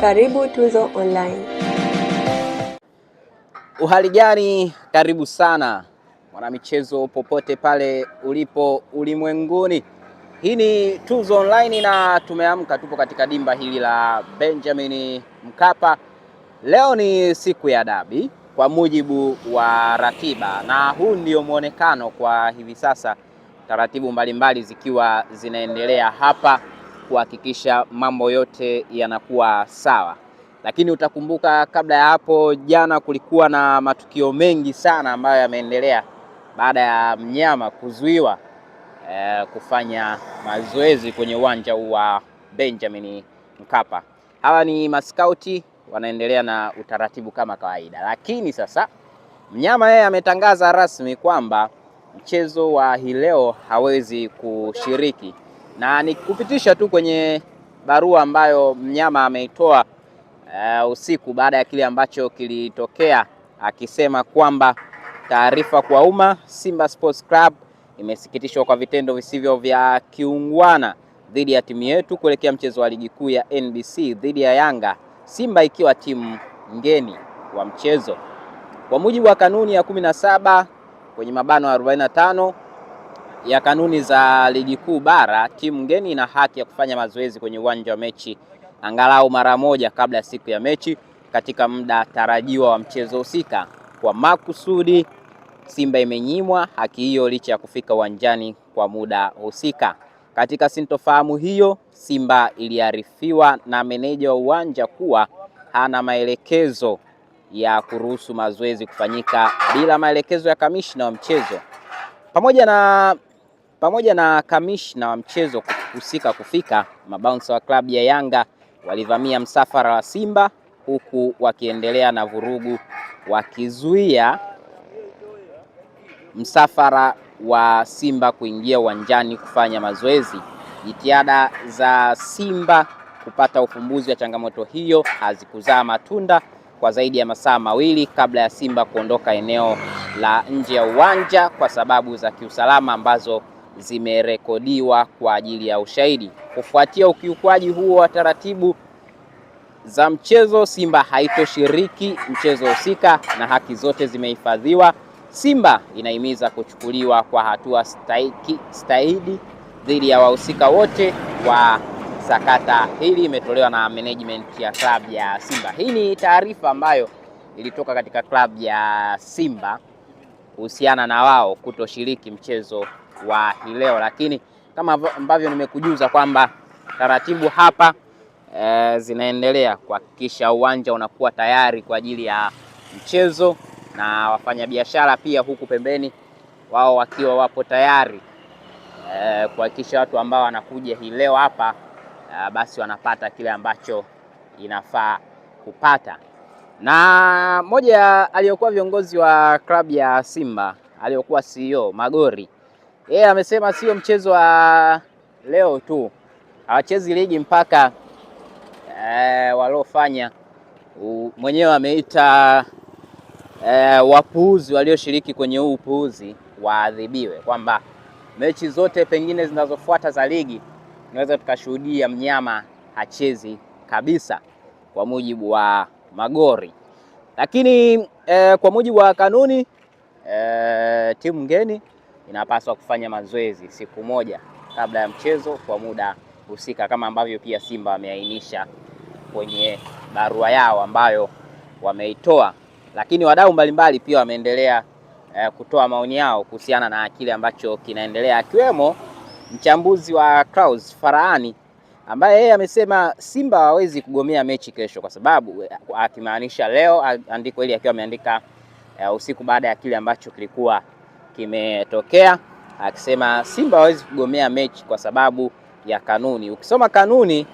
Karibu Tuzo Online. Uhali gani? Karibu sana mwanamichezo popote pale ulipo ulimwenguni. Hii ni Tuzo Online na tumeamka, tupo katika dimba hili la Benjamin Mkapa. Leo ni siku ya dabi kwa mujibu wa ratiba, na huu ndio muonekano kwa hivi sasa, taratibu mbalimbali zikiwa zinaendelea hapa kuhakikisha mambo yote yanakuwa sawa. Lakini utakumbuka kabla ya hapo jana kulikuwa na matukio mengi sana ambayo yameendelea baada ya mnyama kuzuiwa kufanya mazoezi kwenye uwanja wa Benjamin Mkapa. Hawa ni maskauti wanaendelea na utaratibu kama kawaida, lakini sasa mnyama yeye ametangaza rasmi kwamba mchezo wa hii leo hawezi kushiriki, na ni kupitisha tu kwenye barua ambayo mnyama ameitoa usiku baada ya kile ambacho kilitokea, akisema kwamba taarifa kwa umma, Simba Sports Club imesikitishwa kwa vitendo visivyo vya kiungwana dhidi ya timu yetu kuelekea mchezo wa ligi kuu ya NBC dhidi ya Yanga, Simba ikiwa timu ngeni wa mchezo. Kwa mujibu wa kanuni ya 17 kwenye mabano 45 ya kanuni za ligi kuu bara, timu ngeni ina haki ya kufanya mazoezi kwenye uwanja wa mechi angalau mara moja kabla ya siku ya mechi katika muda tarajiwa wa mchezo husika. Kwa makusudi, Simba imenyimwa haki hiyo licha ya kufika uwanjani kwa muda husika. Katika sintofahamu hiyo, Simba iliarifiwa na meneja wa uwanja kuwa hana maelekezo ya kuruhusu mazoezi kufanyika bila maelekezo ya kamishna wa mchezo. Pamoja na kamishna wa mchezo husika kufika, mabouncer wa klabu ya Yanga walivamia msafara wa Simba huku wakiendelea na vurugu, wakizuia msafara wa Simba kuingia uwanjani kufanya mazoezi. Jitihada za Simba kupata ufumbuzi wa changamoto hiyo hazikuzaa matunda kwa zaidi ya masaa mawili kabla ya Simba kuondoka eneo la nje ya uwanja kwa sababu za kiusalama ambazo zimerekodiwa kwa ajili ya ushahidi. Kufuatia ukiukwaji huo wa taratibu za mchezo, Simba haitoshiriki mchezo husika na haki zote zimehifadhiwa. Simba inahimiza kuchukuliwa kwa hatua stahiki dhidi ya wahusika wote wa sakata hili. Imetolewa na management ya klabu ya Simba. Hii ni taarifa ambayo ilitoka katika klabu ya Simba kuhusiana na wao kutoshiriki mchezo wa hii leo, lakini kama ambavyo nimekujuza kwamba taratibu hapa zinaendelea kuhakikisha uwanja unakuwa tayari kwa ajili ya mchezo, na wafanyabiashara pia huku pembeni wao wakiwa wapo tayari kuhakikisha watu ambao wanakuja hii leo hapa basi wanapata kile ambacho inafaa kupata. Na moja aliyokuwa viongozi wa klabu ya Simba, aliyokuwa CEO Magori, yeye amesema sio mchezo wa leo tu, hawachezi ligi mpaka waliofanya mwenyewe ameita wapuuzi walioshiriki kwenye huu upuuzi waadhibiwe, kwamba mechi zote pengine zinazofuata za ligi tunaweza tukashuhudia mnyama hachezi kabisa, kwa mujibu wa Magori. Lakini kwa mujibu wa kanuni timu ngeni inapaswa kufanya mazoezi siku moja kabla ya mchezo kwa muda husika, kama ambavyo pia Simba wameainisha kwenye barua yao ambayo wameitoa. Lakini wadau mbalimbali pia wameendelea kutoa maoni yao kuhusiana na kile ambacho kinaendelea, akiwemo mchambuzi wa Clouds Faraani ambaye yeye amesema Simba hawezi kugomea mechi kesho, kwa sababu akimaanisha leo, andiko hili akiwa ameandika usiku baada ya kile ambacho kilikuwa kimetokea, akisema Simba hawezi kugomea mechi kwa sababu ya kanuni. Ukisoma kanuni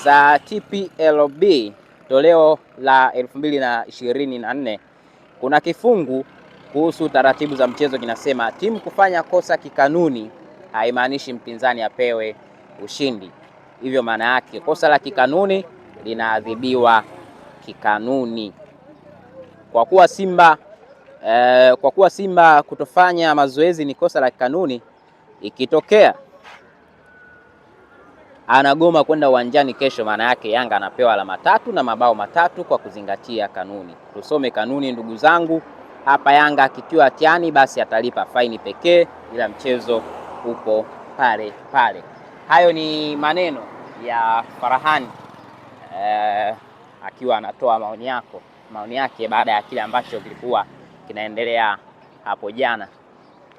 za TPLB toleo la 2024 kuna kifungu kuhusu taratibu za mchezo kinasema timu kufanya kosa kikanuni haimaanishi mpinzani apewe ushindi. Hivyo maana yake kosa la kikanuni linaadhibiwa kikanuni. Kwa kuwa Simba kutofanya mazoezi ni kosa la kikanuni, ikitokea anagoma kwenda uwanjani kesho, maana yake Yanga anapewa alama 3 na mabao 3 kwa kuzingatia kanuni. Tusome kanuni ndugu zangu. Hapa Yanga akitiwa hatiani basi atalipa faini pekee, ila mchezo upo pale pale. Hayo ni maneno ya Farahani akiwa anatoa maoni yake baada ya kile ambacho kilikuwa kinaendelea hapo jana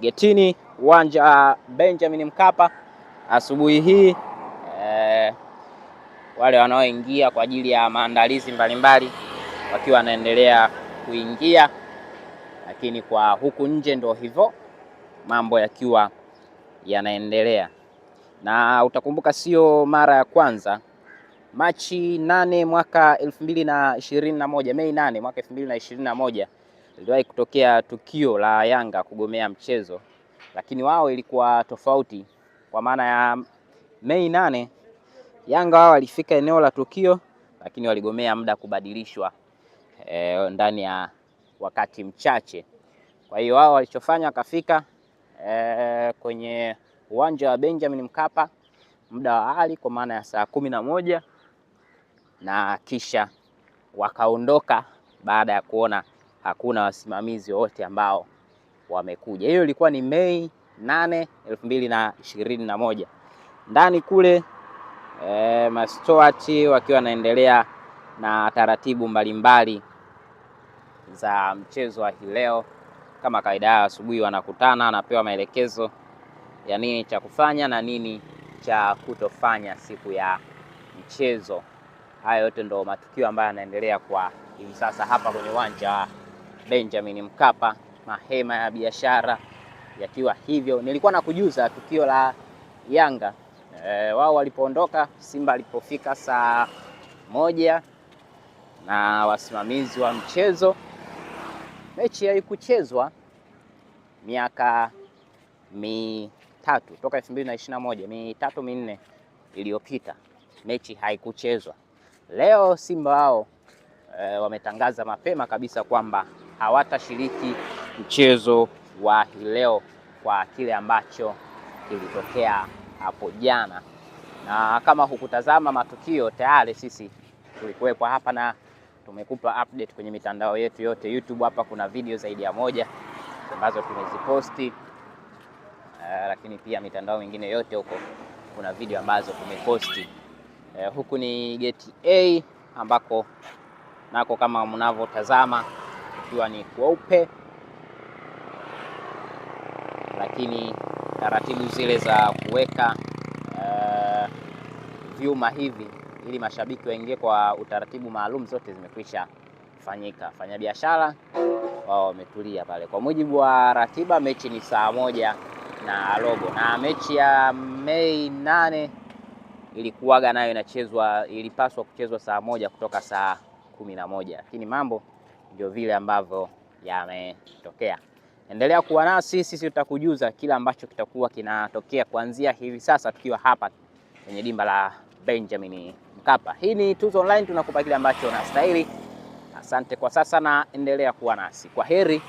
getini uwanja wa Benjamin Mkapa asubuhi hii. Wale wanaoingia kwa ajili ya maandalizi mbalimbali wakiwa wanaendelea kuingia, lakini kwa huku nje ndio hivyo mambo yakiwa yanaendelea. Na utakumbuka sio mara ya kwanza. Machi 8 mwaka 2021, Mei 8 mwaka 2021 iliwahi kutokea tukio la Yanga kugomea mchezo, lakini wao ilikuwa tofauti. Kwa maana ya Mei 8 Yanga wao walifika eneo la tukio, lakini waligomea muda kubadilishwa ndani ya wakati mchache. Kwa hiyo wao walichofanya wakafika kwenye uwanja wa Benjamin Mkapa muda wa hali kwa maana ya saa 11 na kisha wakaondoka baada ya kuona hakuna wasimamizi wote ambao wamekuja. Hiyo ilikuwa ni Mei 8, 2021. Ndani kule masteward wakiwa wanaendelea na taratibu mbalimbali za mchezo wa leo. Kama kawaida yao, asubuhi wanakutana, anapewa maelekezo ya nini cha kufanya na nini cha kutofanya siku ya mchezo. Haya yote ndo matukio ambayo yanaendelea kwa hivi sasa hapa kwenye uwanja wa Benjamin Mkapa, mahema ya biashara yakiwa hivyo. Nilikuwa nakujuza tukio la Yanga wao walipoondoka, Simba alipofika saa 1 na wasimamizi wa mchezo. Mechi haikuchezwa miaka 3 toka 2021, 3-4 iliyopita mechi haikuchezwa. Leo Simba wao wametangaza mapema kabisa kwamba hawatashiriki mchezo wa leo kwa kile ambacho kilitokea hapo jana. Na kama hukutazama matukio tayari, sisi tulikuwepo hapa na tumekupa update kwenye mitandao yetu yote. YouTube hapa kuna video zaidi ya 1 ambazo tumeziposti, lakini pia mitandao mingine yote huko kuna video ambazo tumeposti. Huku ni geti A ambako nako kama mnavyotazama ikiwa ni kweupe, lakini taratibu zile za kuweka vyuma hivi ili mashabiki waingie kwa utaratibu maalum zote zimekwisha fanyika. Fanya biashara wao wametulia pale. Kwa mujibu wa ratiba mechi ni saa 1 na robo, na mechi ya Mei 8 ilikuwaga nayo ilipaswa kuchezwa saa 1 kutoka saa 11, lakini mambo ndio vile ambavyo yametokea. Endelea kuwa nasi, sisi tutakujuza kila ambacho kitakuwa kinatokea kuanzia hivi sasa tukiwa hapa kwenye dimba la Benjamin Mkapa. Hii ni Tuzo Online, tunakupa kile ambacho unastahili. Asante kwa sasa na endelea kuwa nasi. Kwa heri.